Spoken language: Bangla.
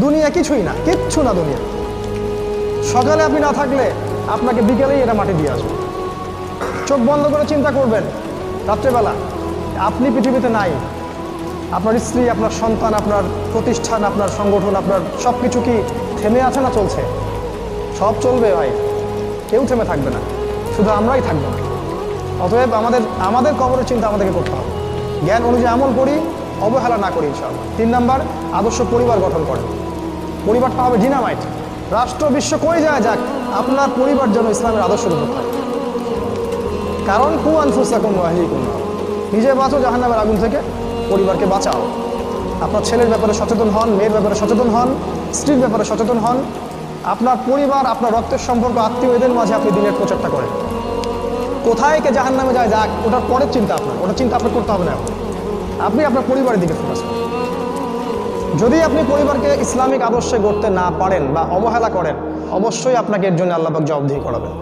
দুনিয়া কিছুই না, কিচ্ছু না দুনিয়া। সকালে আপনি না থাকলে আপনাকে বিকেলেই এরা মাটি দিয়ে আসবে। চোখ বন্ধ করে চিন্তা করবেন রাত্রেবেলা আপনি পৃথিবীতে নাই, আপনার স্ত্রী, আপনার সন্তান, আপনার প্রতিষ্ঠান, আপনার সংগঠন, আপনার সব কিছু কি থেমে আছে না চলছে? সব চলবে ভাই, কেউ থেমে থাকবে না, শুধু আমরাই থাকবো না। অতএব আমাদের কবরের চিন্তা আমাদেরকে করতে হবে, জ্ঞান অনুযায়ী আমল করি, অবহেলা না করি ইনশাআল্লাহ। 3 নাম্বার, আদর্শ পরিবার গঠন করেন। পরিবারটা হবে ডিনামাইট। রাষ্ট্র বিশ্ব কই যায় যাক, আপনার পরিবার যেন ইসলামের আদর্শের উপর থাকে। কারণ কু আনফুসাকুম ওয়া আহলিকুম নার, নিজে বাঁচো জাহান্নামের আগুন থেকে, পরিবারকে বাঁচাও। আপনার ছেলের ব্যাপারে সচেতন হন, মেয়ের ব্যাপারে সচেতন হন, স্ত্রীর ব্যাপারে সচেতন হন। আপনার পরিবার, আপনার রক্তের সম্পর্ক, আত্মীয়, এদের মাঝে আপনি দিনের প্রচারটা করেন। কোথায় কে জাহান্নামে যায় যাক, ওটার পরের চিন্তা আপনার, ওটা চিন্তা আপনার করতে হবে না। আপনি আপনার পরিবারের দিকে ফোকাস করেন। যদি আপনি পরিবারকে ইসলামিক আদর্শে গড়তে না পারেন বা অবহেলা করেন, অবশ্যই আপনাকে এর জন্য আল্লাহ পাক জবাবদিহি করাবেন।